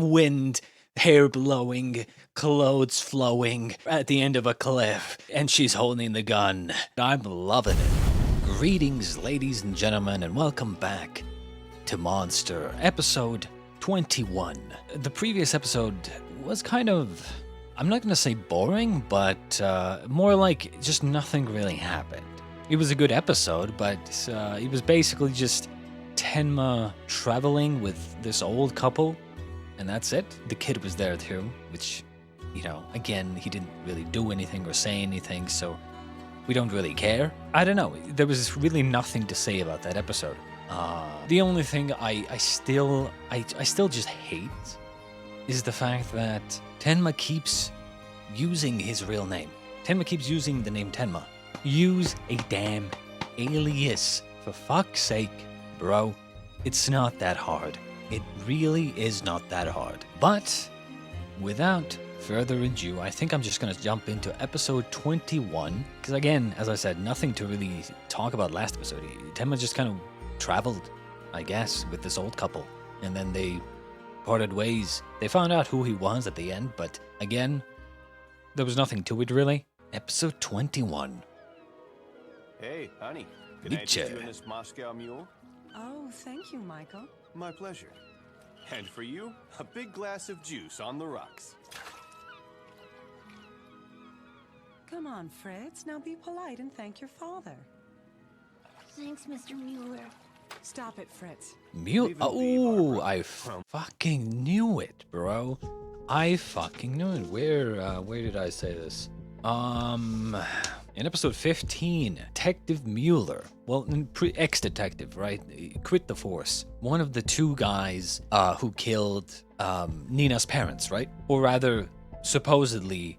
wind, hair blowing, clothes flowing at the end of a cliff, and she's holding the gun. I'm loving it. Greetings, ladies and gentlemen, and welcome back to Monster, episode 21. The previous episode was kind of, I'm not going to say boring, but more like just nothing really happened. It was a good episode, but it was basically just Tenma traveling with this old couple, and that's it. The kid was there too, which, you know, again, he didn't really do anything or say anything, so we don't really care. I don't know, there was really nothing to say about that episode. The only thing I still just hate is the fact that Tenma keeps using his real name. Tenma keeps using the name Tenma. Use a damn alias, for fuck's sake, bro. It's not that hard. It really is not that hard. But without further ado, I think I'm just gonna jump into episode 21. Because again, as I said, nothing to really talk about last episode. Tenma just kind of traveled, I guess, with this old couple. And then they parted ways. They found out who he was at the end, but again, there was nothing to it really. Episode 21. Hey, honey. Can I interest you in this Moscow mule? Oh, thank you, Michael. My pleasure. And for you, a big glass of juice on the rocks. Come on, Fritz. Now be polite and thank your father. Thanks, Mr. Mueller. Stop it, Fritz. Oh, I fucking knew it, bro. I fucking knew it. Where did I say this? In episode 15, Detective Mueller, well, ex-detective, right? He quit the force. One of the two guys who killed Nina's parents, right? Or rather, supposedly,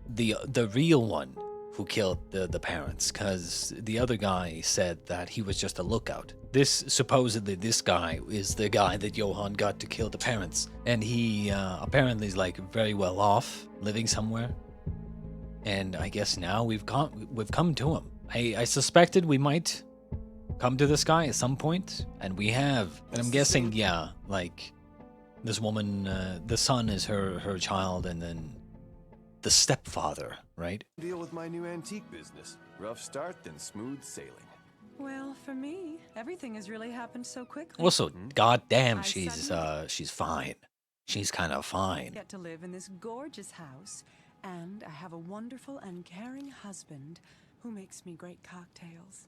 the real one who killed the parents, because the other guy said that he was just a lookout. Supposedly this guy is the guy that Johan got to kill the parents, and he apparently is like very well off, living somewhere. And I guess now we've come to him. I suspected we might come to this guy at some point, and we have. And I'm guessing, yeah, like this woman, the son is her child, and then the stepfather, right? Deal with my new antique business. Rough start, then smooth sailing. Well, for me, everything has really happened so quickly. Also, goddamn, she's fine. She's kind of fine. I get to live in this gorgeous house, and I have a wonderful and caring husband who makes me great cocktails.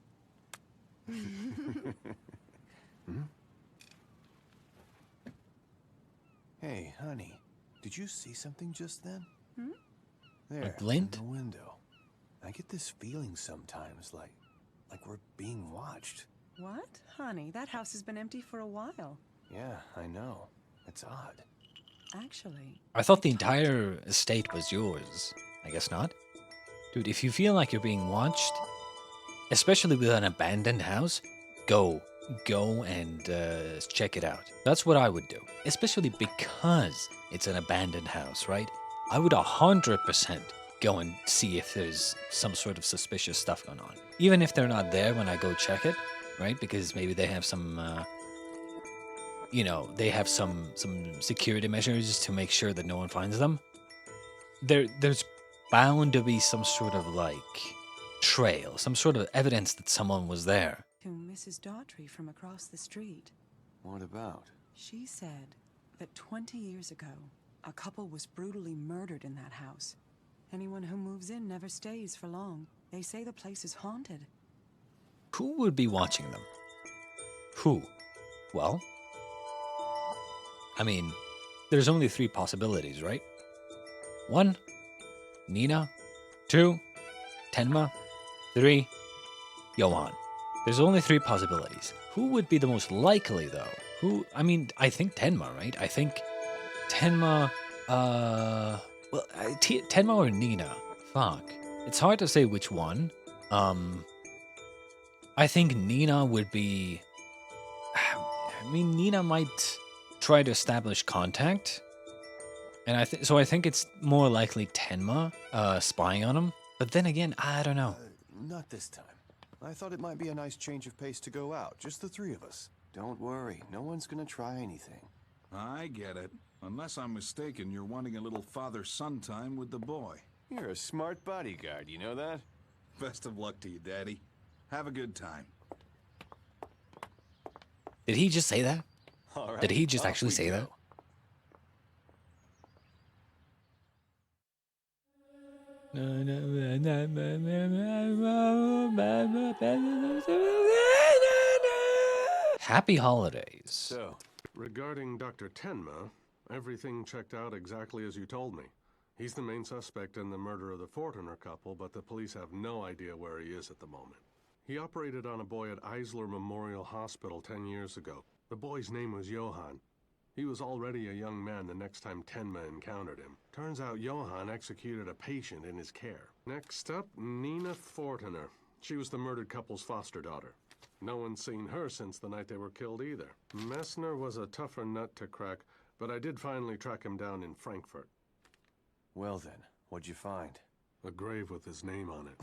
Hey, honey, did you see something just then? Hmm? There, A glint? in the window. I get this feeling sometimes, like we're being watched. What? Honey, that house has been empty for a while. Yeah, I know. It's odd. Actually, I thought the entire estate was yours. I guess not. Dude, if you feel like you're being watched, especially with an abandoned house, go and check it out. That's what I would do. Especially because it's an abandoned house, right? I would 100% go and see if there's some sort of suspicious stuff going on. Even if they're not there when I go check it, right? Because maybe they have some... you know, they have some security measures to make sure that no one finds them. There's bound to be some sort of like trail, some sort of evidence that someone was there. to Mrs. Daughtry from across the street. What about? She said that 20 years ago, a couple was brutally murdered in that house. Anyone who moves in never stays for long. They say the place is haunted. Who would be watching them? Who? Well, I mean, there's only 3 possibilities, right? 1, Nina. 2, Tenma. 3, Johan. There's only 3 possibilities. Who would be the most likely, though? I think Tenma, right? I think Tenma, Tenma or Nina? Fuck. It's hard to say which one. I think Nina would be... Nina might try to establish contact. And I think it's more likely Tenma spying on him. But then again, I don't know. Not this time. I thought it might be a nice change of pace to go out, just the 3 of us. Don't worry, no one's gonna try anything. I get it. Unless I'm mistaken, you're wanting a little father-son time with the boy. You're a smart bodyguard, you know that? Best of luck to you, Daddy. Have a good time. Did he just say that? All right, Did he just off actually we say go. that? Happy holidays. So, Regarding Dr. Tenma, everything checked out exactly as you told me. He's the main suspect in the murder of the Fortner couple, but the police have no idea where he is at the moment. He operated on a boy at Eisler Memorial Hospital 10 years ago. The boy's name was Johan. He was already a young man the next time Tenma encountered him. Turns out Johan executed a patient in his care. Next up, Nina Fortner. She was the murdered couple's foster daughter. No one's seen her since the night they were killed either. Messner was a tougher nut to crack, but I did finally track him down in Frankfurt. well then, what'd you find? A grave with his name on it.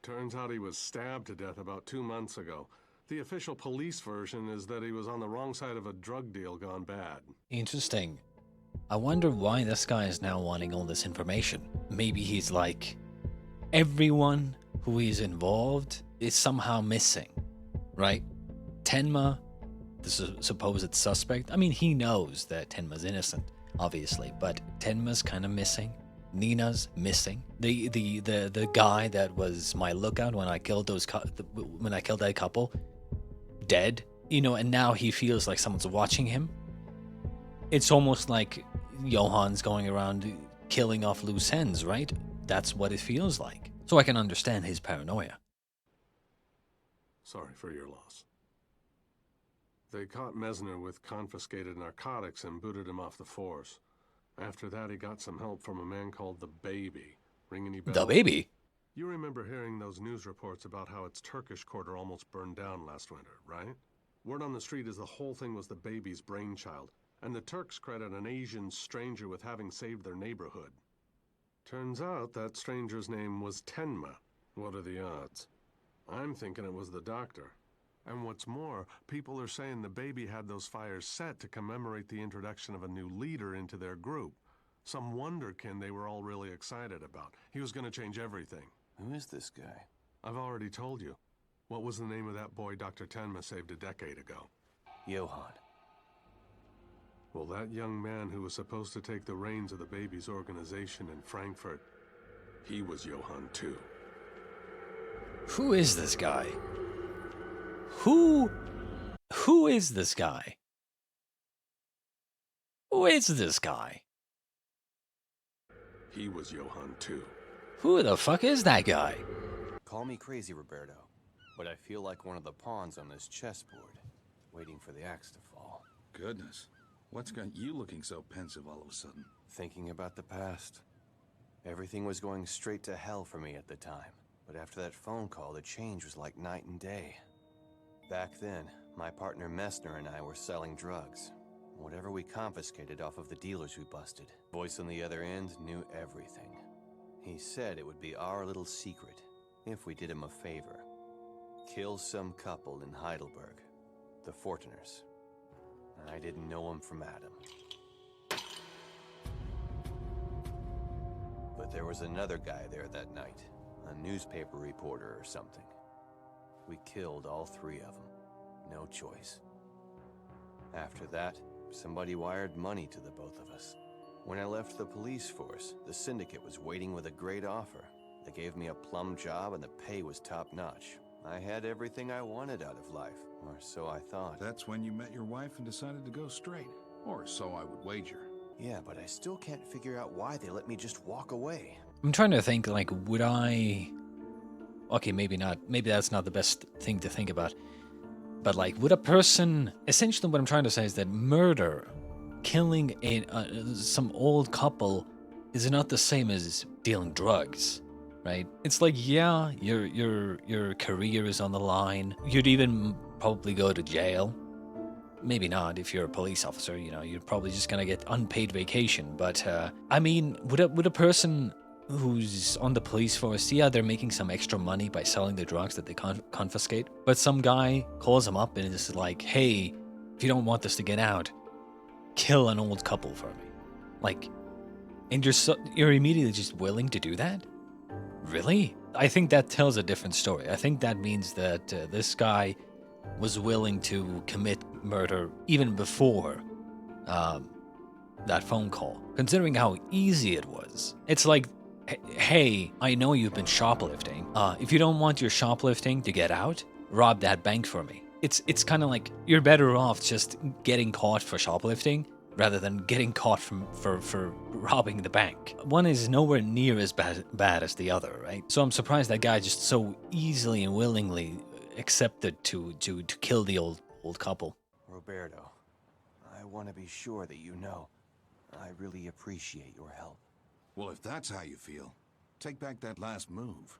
Turns out he was stabbed to death about 2 months ago. The official police version is that he was on the wrong side of a drug deal gone bad. Interesting. I wonder why this guy is now wanting all this information. Maybe he's like, everyone who is involved is somehow missing, right? Tenma, the supposed suspect, I mean, he knows that Tenma's innocent, obviously, but Tenma's kind of missing. Nina's missing. The guy that was my lookout when I killed when I killed that couple, dead. You know, and now he feels like someone's watching him. It's almost like Johan's going around killing off loose ends, right? That's what it feels like. So I can understand his paranoia. Sorry for your loss. They caught Messner with confiscated narcotics and booted him off the force. After that, he got some help from a man called the Baby. Ring any bells? The Baby? You remember hearing those news reports about how its Turkish quarter almost burned down last winter, right? Word on the street is the whole thing was the Baby's brainchild, and the Turks credit an Asian stranger with having saved their neighborhood. Turns out that stranger's name was Tenma. What are the odds? I'm thinking it was the doctor. And what's more, people are saying the Baby had those fires set to commemorate the introduction of a new leader into their group. Some wonderkin they were all really excited about. He was going to change everything. Who is this guy? I've already told you. What was the name of that boy Dr. Tenma saved a decade ago? Johan. Well, that young man who was supposed to take the reins of the Baby's organization in Frankfurt, he was Johan too. Who is this guy? Who is this guy? Who is this guy? He was Johan too. Who the fuck is that guy? Call me crazy, Roberto, but I feel like one of the pawns on this chessboard, waiting for the axe to fall. Goodness. What's got you looking so pensive all of a sudden? Thinking about the past. Everything was going straight to hell for me at the time, but after that phone call, the change was like night and day. Back then, my partner Messner and I were selling drugs. Whatever we confiscated off of the dealers we busted, voice on the other end knew everything. He said it would be our little secret, if we did him a favor. Kill some couple in Heidelberg, the Fortners. I didn't know him from Adam. But there was another guy there that night, a newspaper reporter or something. We killed all three of them. No choice. After that, somebody wired money to the both of us. When I left the police force, the syndicate was waiting with a great offer. They gave me a plum job and the pay was top-notch. I had everything I wanted out of life, or so I thought. That's when you met your wife and decided to go straight. Or so I would wager. Yeah, but I still can't figure out why they let me just walk away. I'm trying to think, like, would I... Okay, maybe not. Maybe that's not the best thing to think about. But, like, would a person... Essentially, what I'm trying to say is that murder, killing some old couple, is not the same as dealing drugs, right? It's like, yeah, your career is on the line. You'd even probably go to jail. Maybe not if you're a police officer, you know, you're probably just gonna get unpaid vacation. But, I mean, would a person who's on the police force, yeah, they're making some extra money by selling the drugs that they confiscate, but some guy calls them up and is like, hey, if you don't want this to get out, kill an old couple for me. Like, and you're immediately just willing to do that? Really? I think that tells a different story. I think that means that this guy was willing to commit murder even before that phone call, considering how easy it was. It's like, hey, I know you've been shoplifting. If you don't want your shoplifting to get out, rob that bank for me. It's kind of like you're better off just getting caught for shoplifting rather than getting caught for robbing the bank. One is nowhere near as bad as the other, right? So I'm surprised that guy just so easily and willingly accepted to kill the old couple. Roberto, I want to be sure that you know I really appreciate your help. Well, if that's how you feel, take back that last move.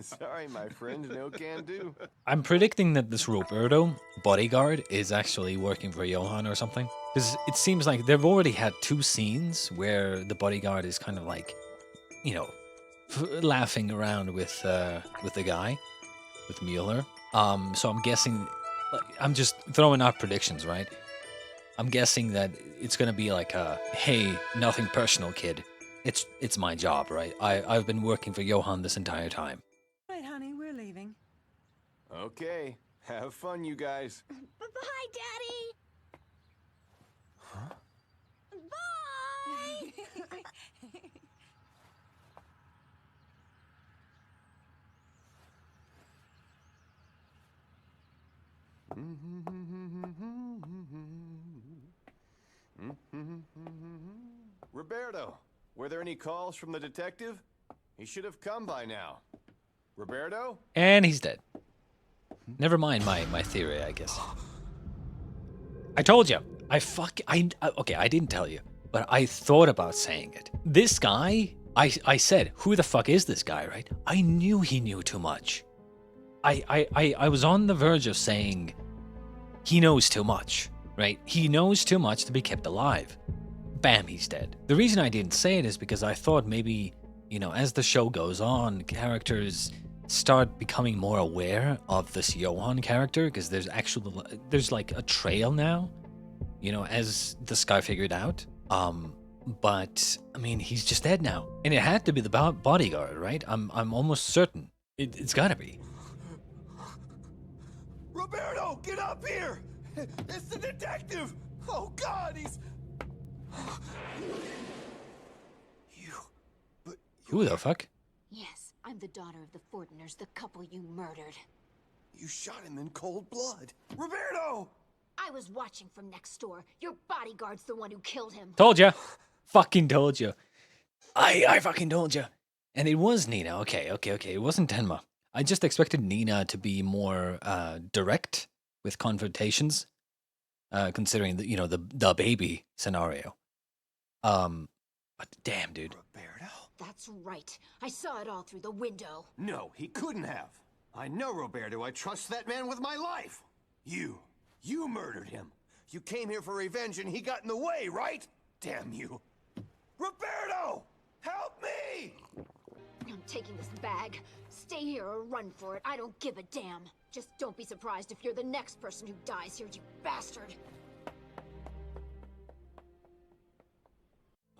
Sorry, my friend, no can do. I'm predicting that this Roberto bodyguard is actually working for Johan or something. Because it seems like they've already had 2 scenes where the bodyguard is kind of like, you know, laughing around with the guy, with Mueller. So I'm guessing, I'm just throwing out predictions, right? I'm guessing that it's gonna be like hey, nothing personal, kid. It's my job, right? I've been working for Johan this entire time. Right, honey, we're leaving. Okay, have fun, you guys. Bye, Daddy! Huh? Bye! Roberto, were there any calls from the detective? He should have come by now. Roberto? And he's dead. Never mind my theory, I guess. I told you. Okay, I didn't tell you, but I thought about saying it. This guy, I said, who the fuck is this guy, right? I knew he knew too much. I was on the verge of saying he knows too much, right? He knows too much to be kept alive. Bam, he's dead. The reason I didn't say it is because I thought maybe, you know, as the show goes on, characters start becoming more aware of this Johan character, because there's like a trail now, you know, as this guy figured out. But I mean, he's just dead now, and it had to be the bodyguard, right? I'm almost certain it's gotta be. Roberto, get up here! It's the detective! Oh God, he's... Who the fuck? Yes, I'm the daughter of the Fortiners, the couple you murdered. You shot him in cold blood. Roberto! I was watching from next door. Your bodyguard's the one who killed him. Told ya. Fucking told you. I fucking told you. And it was Nina. Okay. It wasn't Tenma. I just expected Nina to be more direct with confrontations, considering the, you know, the baby scenario. But damn, dude. Roberto? That's right. I saw it all through the window. No, he couldn't have. I know Roberto. I trust that man with my life. You murdered him. You came here for revenge and he got in the way, right? Damn you. Roberto! Help me! I'm taking this bag. Stay here or run for it. I don't give a damn. Just don't be surprised if you're the next person who dies here, you bastard.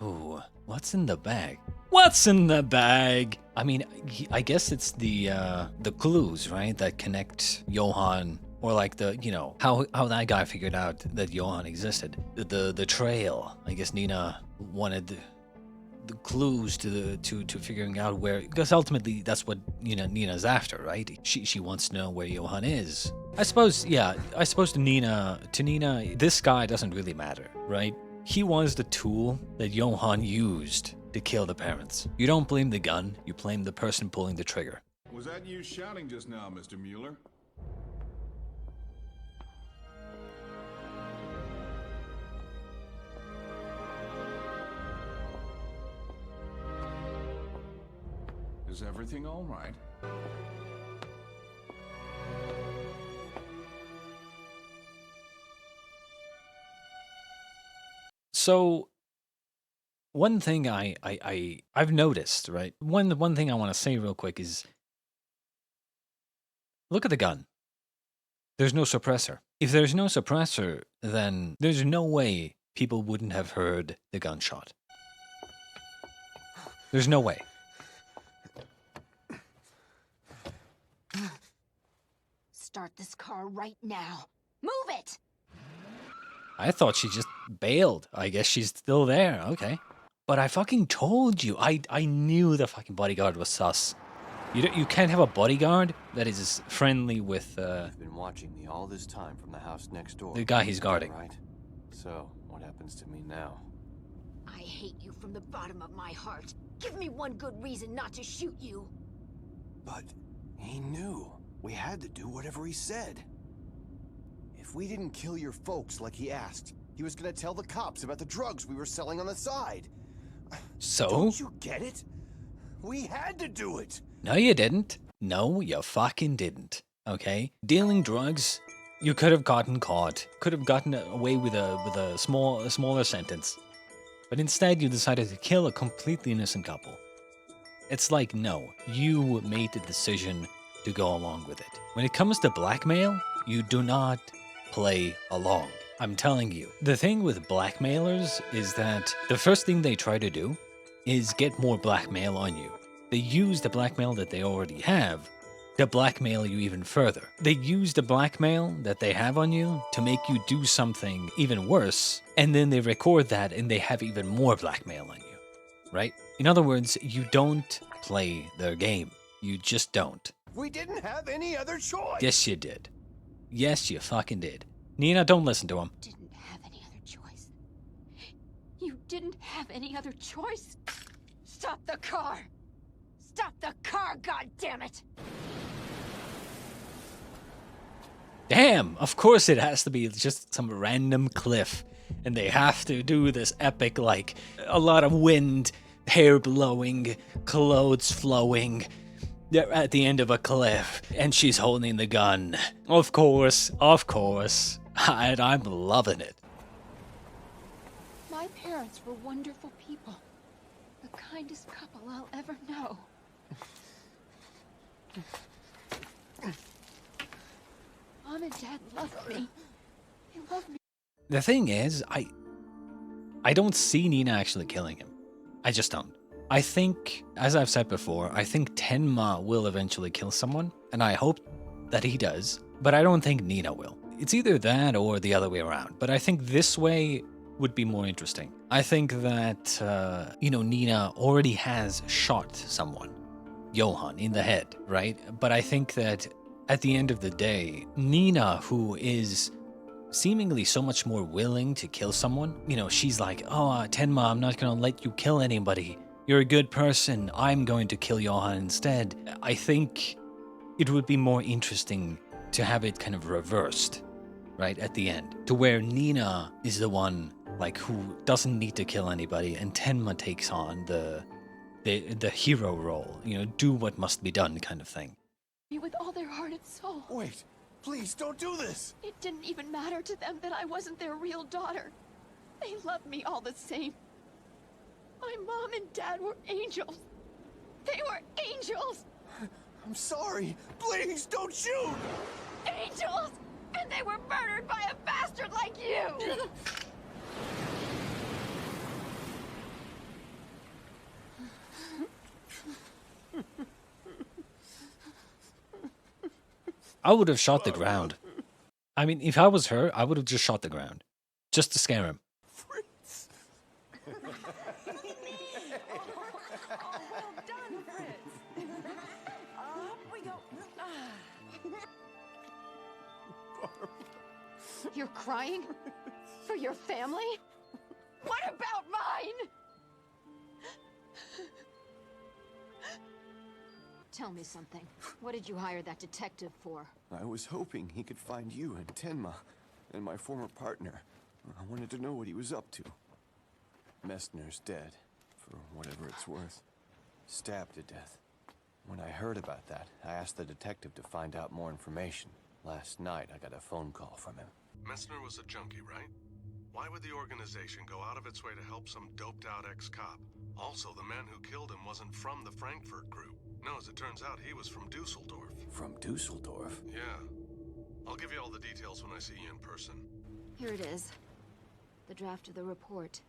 Ooh, what's in the bag? What's in the bag? I mean, I guess it's the clues, right, that connect Johan, or like the, you know, how that guy figured out that Johan existed. The trail. I guess Nina wanted the clues to figuring out where, because ultimately that's what Nina's after, right? She wants to know where Johan is. I suppose to Nina, this guy doesn't really matter, right? He was the tool that Johan used to kill the parents. You don't blame the gun, you blame the person pulling the trigger. Was that you shouting just now, Mr. Mueller? Is everything all right? So, one thing I've noticed, right? One thing I want to say real quick is, look at the gun. There's no suppressor. If there's no suppressor, then there's no way people wouldn't have heard the gunshot. There's no way. Start this car right now. Move it! I thought she just bailed. I guess she's still there. Okay. But I fucking told you. I knew the fucking bodyguard was sus. You can't have a bodyguard that is friendly with You've been watching me all this time from the house next door. the guy he's guarding. Right? So, what happens to me now? I hate you from the bottom of my heart. Give me one good reason not to shoot you. But he knew. We had to do whatever he said. If we didn't kill your folks like he asked, he was gonna tell the cops about the drugs we were selling on the side. So? Don't you get it? We had to do it! No, you didn't. No, you fucking didn't. Okay? Dealing drugs, you could have gotten caught. Could have gotten away with a smaller sentence. But instead, you decided to kill a completely innocent couple. It's like, no, you made the decision to go along with it. When it comes to blackmail, you do not play along. I'm telling you. The thing with blackmailers is that the first thing they try to do is get more blackmail on you. They use the blackmail that they already have to blackmail you even further. They use the blackmail that they have on you to make you do something even worse, and then they record that and they have even more blackmail on you, right? In other words, you don't play their game. You just don't. We didn't have any other choice! Yes, you did. Yes, you fucking did. Nina, don't listen to him. Didn't have any other choice. You didn't have any other choice? Stop the car! Stop the car, goddammit! Damn, of course it has to be just some random cliff. And they have to do this epic, like, a lot of wind, hair blowing, clothes flowing. They're at the end of a cliff, and she's holding the gun. Of course, and I'm loving it. My parents were wonderful people. The kindest couple I'll ever know. Mom and Dad loved me. They loved me. The thing is, I don't see Nina actually killing him. I just don't. I think, as I've said before, I think Tenma will eventually kill someone, and I hope that he does, but I don't think Nina will. It's either that or the other way around, but I think this way would be more interesting. I think that, Nina already has shot someone, Johan, in the head, right? But I think that at the end of the day, Nina, who is seemingly so much more willing to kill someone, she's like, oh, Tenma, I'm not gonna let you kill anybody. You're a good person. I'm going to kill Johan instead. I think it would be more interesting to have it kind of reversed, right, at the end. To where Nina is the one, like, who doesn't need to kill anybody, and Tenma takes on the hero role, do what must be done kind of thing. With all their heart and soul. Wait, please don't do this! It didn't even matter to them that I wasn't their real daughter. They loved me all the same. My mom and dad were angels. They were angels! I'm sorry. Please don't shoot! Angels! And they were murdered by a bastard like you! I would have shot the ground. I mean, if I was her, I would have just shot the ground. Just to scare him. Fritz! Well done, Fritz. Up we go. You're crying? For your family? What about mine? Tell me something. What did you hire that detective for? I was hoping he could find you and Tenma and my former partner. I wanted to know what he was up to. Messner's dead, for whatever it's worth. Stabbed to death. When I heard about that, I asked the detective to find out more information. Last night, I got a phone call from him. Messner was a junkie, right? Why would the organization go out of its way to help some doped-out ex-cop? Also, the man who killed him wasn't from the Frankfurt group. No, as it turns out, he was from Dusseldorf. From Dusseldorf? Yeah. I'll give you all the details when I see you in person. Here it is. The draft of the report.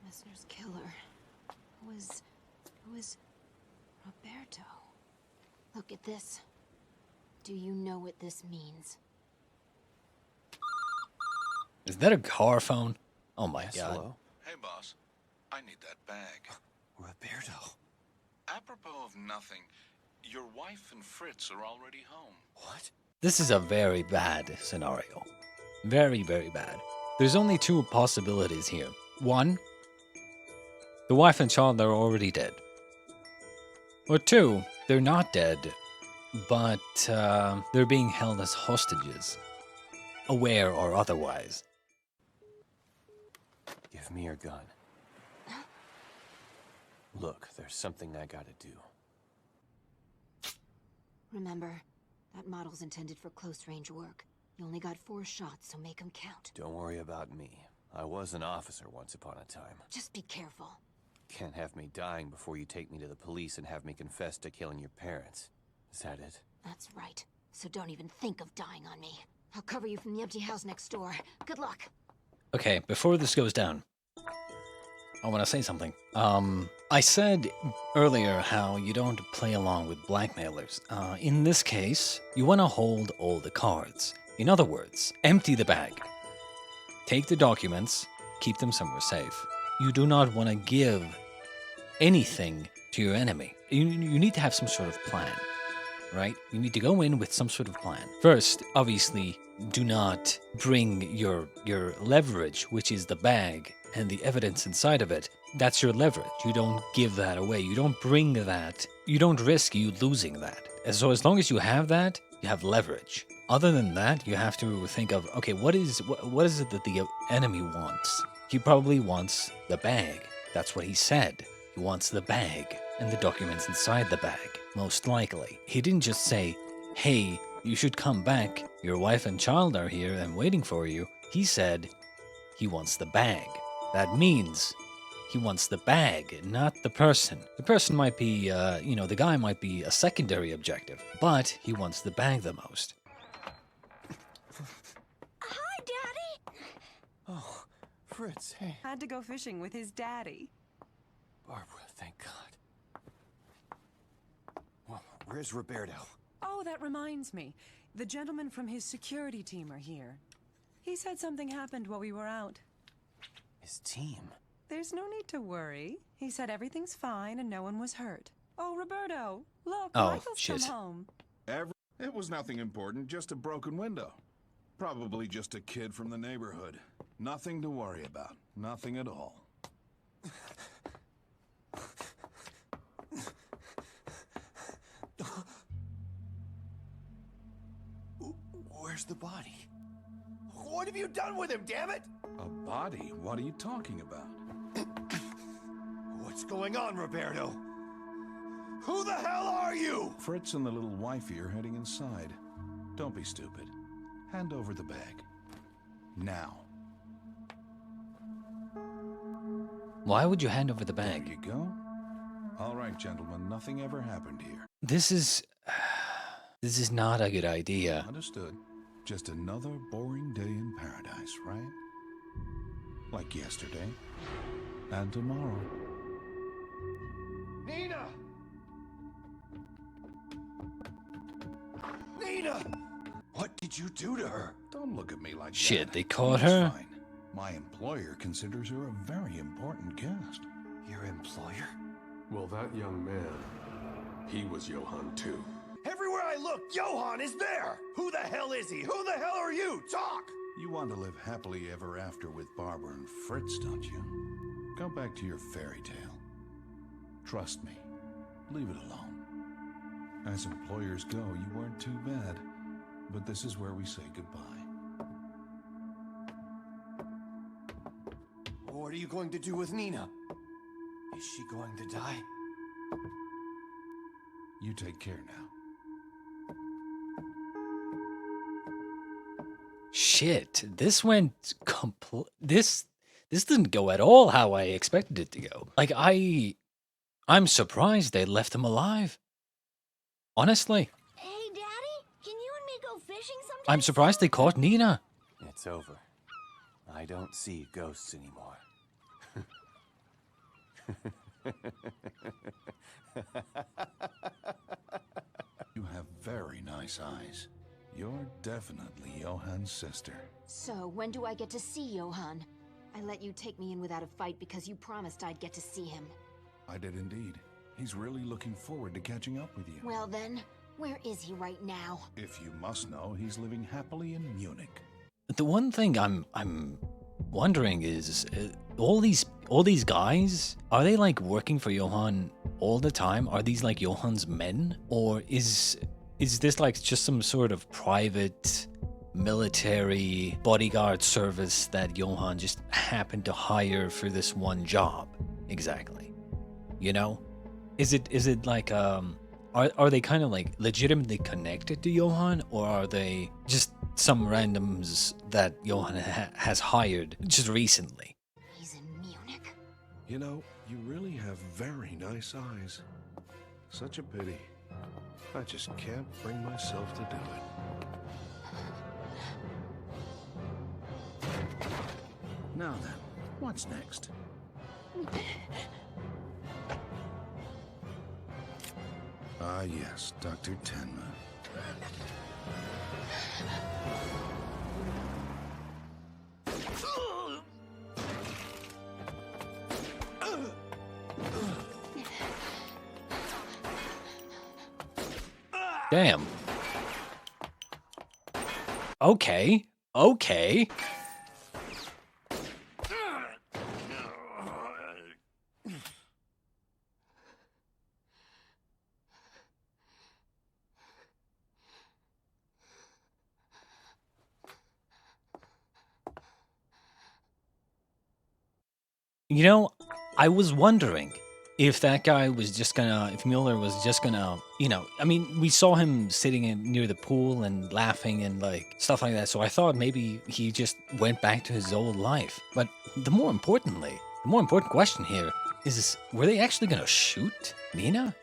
Messner's killer. Who is Roberto? Look at this. Do you know what this means? Is that a car phone? Oh my Yes, god. hello? Hey, boss. I need that bag. Roberto. Apropos of nothing, your wife and Fritz are already home. What? This is a very bad scenario. Very, very bad. There's only two possibilities here. One, the wife and child are already dead. Or two, they're not dead, but they're being held as hostages. Aware or otherwise. Give me your gun. Look, there's something I gotta do. Remember, that model's intended for close-range work. You only got 4 shots, so make them count. Don't worry about me. I was an officer once upon a time. Just be careful. Can't have me dying before you take me to the police and have me confess to killing your parents. Is that it? That's right. So don't even think of dying on me. I'll cover you from the empty house next door. Good luck. Okay, before this goes down, I want to say something. I said earlier how you don't play along with blackmailers. In this case, you want to hold all the cards. In other words, empty the bag. Take the documents, keep them somewhere safe. You do not want to give anything to your enemy. You need to have some sort of plan, right? You need to go in with some sort of plan. First, obviously, do not bring your leverage, which is the bag, and the evidence inside of it. That's your leverage. You don't give that away. You don't bring that. You don't risk you losing that. And so as long as you have that, you have leverage. Other than that, you have to think of, okay, what is it that the enemy wants? He probably wants the bag. That's what he said. He wants the bag and the documents inside the bag, most likely. He didn't just say, hey, you should come back. Your wife and child are here and waiting for you. He said he wants the bag. That means he wants the bag, not the person. The person might be, the guy might be a secondary objective, but he wants the bag the most. Hi, Daddy! Oh, Fritz, hey. Had to go fishing with his daddy. Barbara, thank God. Well, where's Roberto? Oh, that reminds me. The gentlemen from his security team are here. He said something happened while we were out. His team? There's no need to worry. He said everything's fine and no one was hurt. Oh, Roberto, look, Oh, Michael's shit. come home. It was nothing important, just a broken window. Probably just a kid from the neighborhood. Nothing to worry about. Nothing at all. Where's the body? What have you done with him, damn it? A body? What are you talking about? What's going on, Roberto? Who the hell are you? Fritz and the little wifey are heading inside. Don't be stupid. Hand over the bag. Now. Why would you hand over the There bag? you go. All right, gentlemen, nothing ever happened here. This is not a good idea. Understood. Just another boring day in paradise, right? Like yesterday. And tomorrow. Nina! Nina! What did you do to her? Don't look at me like Shit, that. they caught It's her? fine. My employer considers her a very important guest. Your employer? Well, that young man, he was Johan too. Everywhere I look, Johan is there! Who the hell is he? Who the hell are you? Talk! You want to live happily ever after with Barbara and Fritz, don't you? Go back to your fairy tale. Trust me. Leave it alone. As employers go, you weren't too bad. But this is where we say goodbye. What are you going to do with Nina? Is she going to die? You take care now. Shit, this went this didn't go at all how I expected it to go. Like I'm surprised they left him alive. Honestly. Hey, Daddy, can you and me go fishing? fishing sometime? I'm surprised they caught Nina. It's over. I don't see ghosts anymore. You have very nice eyes. You're definitely Johan's sister. So, when do I get to see Johan? I let you take me in without a fight because you promised I'd get to see him. I did indeed. He's really looking forward to catching up with you. Well then, where is he right now? If you must know, he's living happily in Munich. The one thing I'm wondering is all these guys, are they like working for Johan all the time? Are these like Johan's men, or is this like just some sort of private military bodyguard service that Johan just happened to hire for this one job? Exactly. You know? Is it like are they kind of like legitimately connected to Johan, or are they just some randoms that Johan has hired just recently? He's in Munich. You know, you really have very nice eyes. Such a pity. I just can't bring myself to do it. Now then, what's next? Ah yes, Dr. Tenma. Damn. Okay. Okay. You know, I was wondering if that guy was just gonna, if Mueller was just gonna, you know, I mean, we saw him sitting near the pool and laughing and like stuff like that. So I thought maybe he just went back to his old life. But the more important question here is, were they actually gonna shoot Nina?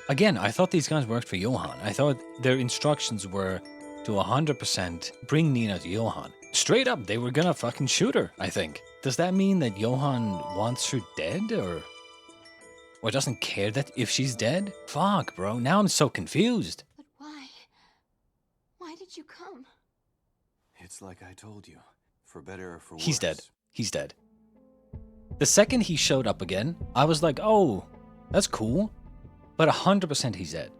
Again, I thought these guys worked for Johan. I thought their instructions were to 100% bring Nina to Johan. Straight up, they were gonna fucking shoot her, I think. Does that mean that Johan wants her dead, or doesn't care that if she's dead? Fuck, bro, now I'm so confused. But why? Why did you come? It's like I told you. For better or for worse. He's dead. He's dead. The second he showed up again, I was like, oh, that's cool. But 100% he's dead.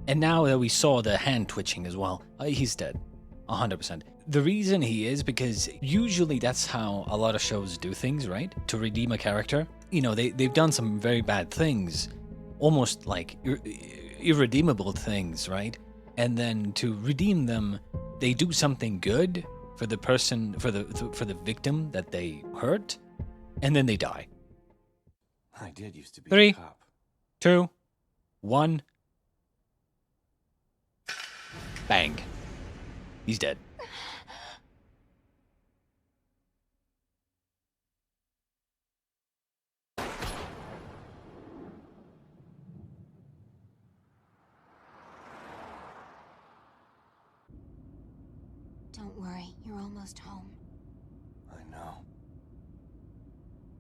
And now that we saw the hand twitching as well, he's dead. 100%. The reason he is because usually that's how a lot of shows do things, right? To redeem a character. You know, they've done some very bad things, almost like irredeemable things, right? And then to redeem them, they do something good for the person, for the victim that they hurt, and then they die. I did used to be 3, a cop. 2, 1. Bang. He's dead. Don't worry, you're almost home. I know.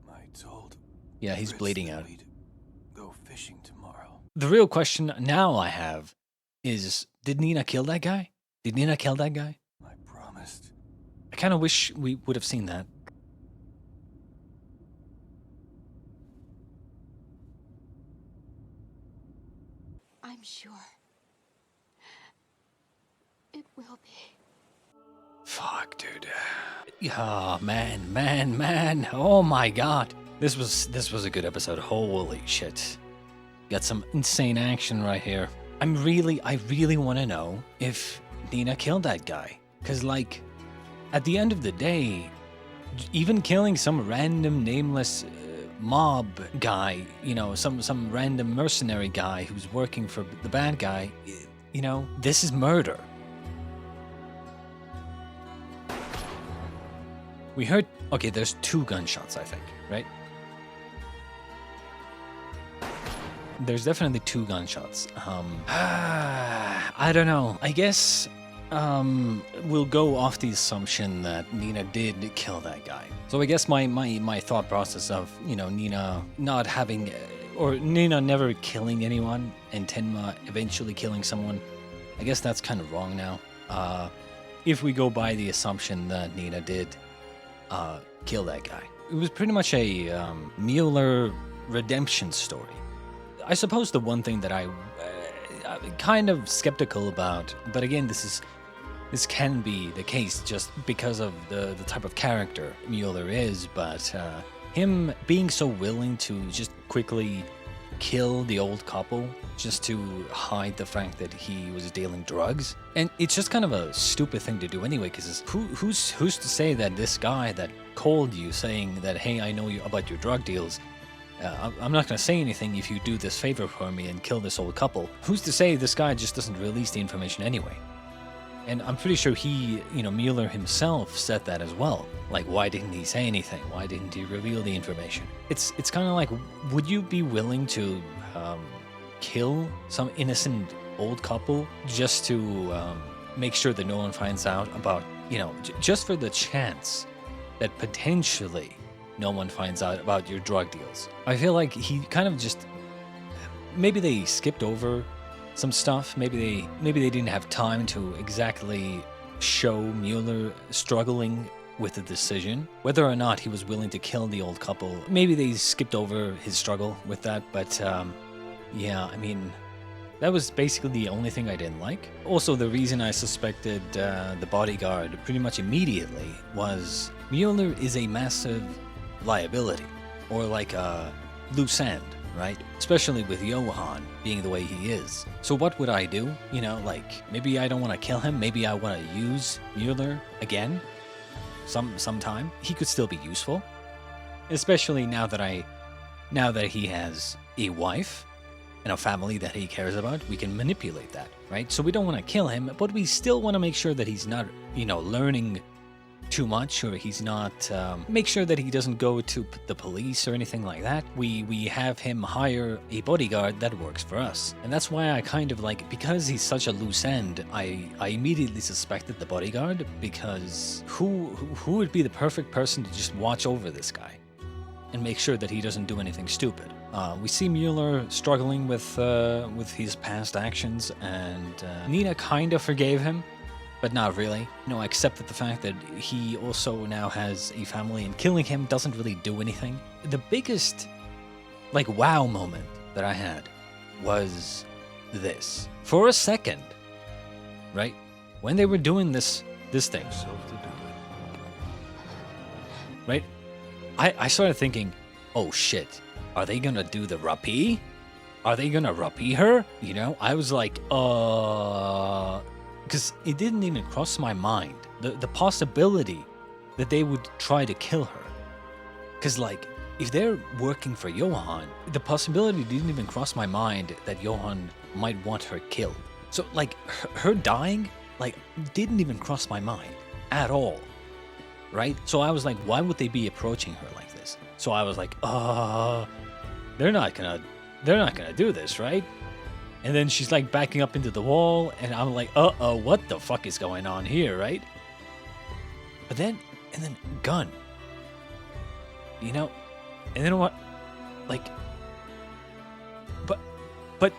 I told. Yeah, he's Fritz bleeding that out. we'd go fishing tomorrow. The real question now I have is, did Nina kill that guy? Did Nina kill that guy? I promised. I kind of wish we would have seen that. I'm sure. It will be. Fuck, dude. Oh, man. Oh my god. This was a good episode. Holy shit. Got some insane action right here. I really want to know if Nina killed that guy. Cause like, at the end of the day, even killing some random nameless mob guy, you know, some random mercenary guy who's working for the bad guy, you know, this is murder. We heard, okay, there's 2 gunshots, I think, right? There's definitely 2 gunshots. I don't know. I guess we'll go off the assumption that Nina did kill that guy. So I guess my thought process of, you know, Nina not having, or Nina never killing anyone and Tenma eventually killing someone, I guess that's kind of wrong now. If we go by the assumption that Nina did kill that guy. It was pretty much a Mueller redemption story. I suppose the one thing that I'm kind of skeptical about, but again, this can be the case just because of the type of character Mueller is, but him being so willing to just quickly kill the old couple just to hide the fact that he was dealing drugs, and it's just kind of a stupid thing to do anyway, because who's to say that this guy that called you saying that, hey, I know you about your drug deals, I'm not going to say anything if you do this favor for me and kill this old couple. Who's to say this guy just doesn't release the information anyway? And I'm pretty sure he, you know, Mueller himself said that as well. Like, why didn't he say anything? Why didn't he reveal the information? It's kind of like, would you be willing to kill some innocent old couple just to make sure that no one finds out about, you know, just for the chance that potentially no one finds out about your drug deals? I feel like he kind of just, maybe they skipped over some stuff. Maybe they didn't have time to exactly show Mueller struggling with the decision, whether or not he was willing to kill the old couple. Maybe they skipped over his struggle with that, but yeah, I mean, that was basically the only thing I didn't like. Also, the reason I suspected the bodyguard pretty much immediately was Mueller is a massive liability, or like a loose end, right? Especially with Johan being the way he is. So what would I do? You know, like, maybe I don't want to kill him. Maybe I want to use Mueller again sometime. He could still be useful, especially now that he has a wife and a family that he cares about. We can manipulate that, right? So we don't want to kill him, but we still want to make sure that he's not, you know, learning too much, or he's not, make sure that he doesn't go to the police or anything like that. We have him hire a bodyguard that works for us. And that's why I kind of like, because he's such a loose end, I immediately suspected the bodyguard, because who would be the perfect person to just watch over this guy and make sure that he doesn't do anything stupid? We see Mueller struggling with his past actions, and Nina kind of forgave him, but not really. You know, I accepted the fact that he also now has a family, and killing him doesn't really do anything. The biggest, like, wow moment that I had was this. For a second, right, when they were doing this thing, right, I started thinking, oh shit, are they gonna do the Rapi? Are they gonna Rapi her? You know, I was like, because it didn't even cross my mind, the possibility that they would try to kill her. Because, like, if they're working for Johan, the possibility didn't even cross my mind that Johan might want her killed. So, like, her dying, like, didn't even cross my mind at all, right? So I was like, why would they be approaching her like this? So I was like, they're not gonna do this, right? And then she's like backing up into the wall, and I'm like, what the fuck is going on here, right? But then, and then gun, you know, and then what, like, but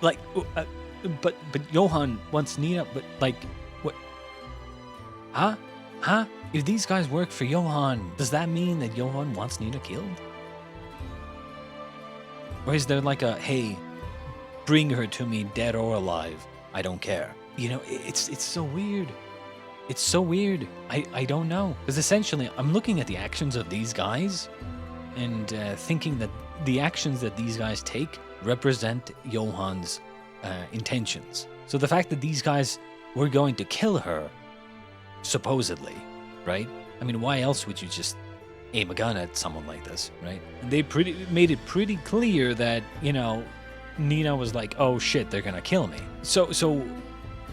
Johan wants Nina, but like, what, huh? If these guys work for Johan, does that mean that Johan wants Nina killed? Or is there like a, hey, bring her to me, dead or alive, I don't care? You know, it's so weird. It's so weird. I don't know. Because essentially, I'm looking at the actions of these guys and thinking that the actions that these guys take represent Johan's intentions. So the fact that these guys were going to kill her, supposedly, right? I mean, why else would you just aim a gun at someone like this, right? And they made it pretty clear that, you know, Nina was like, oh shit, they're gonna kill me. So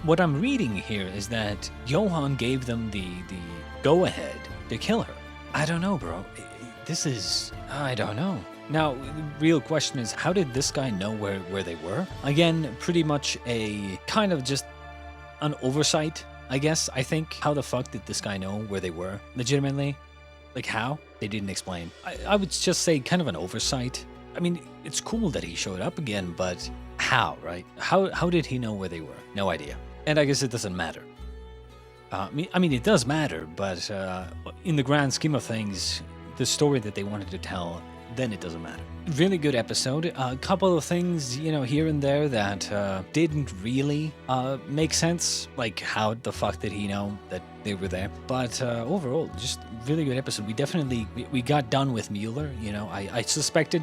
what I'm reading here is that Johan gave them the go-ahead to kill her. I don't know, bro. This is, I don't know. Now, the real question is, how did this guy know where they were? Again, pretty much a kind of just an oversight, I guess, I think. How the fuck did this guy know where they were? Legitimately? Like, how? They didn't explain. I would just say kind of an oversight. I mean, it's cool that he showed up again, but how, right? How did he know where they were? No idea. And I guess it doesn't matter. I mean, it does matter, but in the grand scheme of things, the story that they wanted to tell, then it doesn't matter. Really good episode. A couple of things, you know, here and there that didn't really make sense. Like, how the fuck did he know that they were there? But overall, just really good episode. We got done with Mueller. You know, I suspected,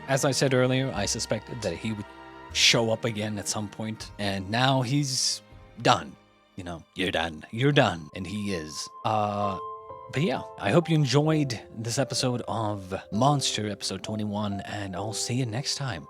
as I said earlier, I suspected that he would show up again at some point, and now he's done. You know, you're done, and he is. But yeah, I hope you enjoyed this episode of Monster, episode 21, and I'll see you next time.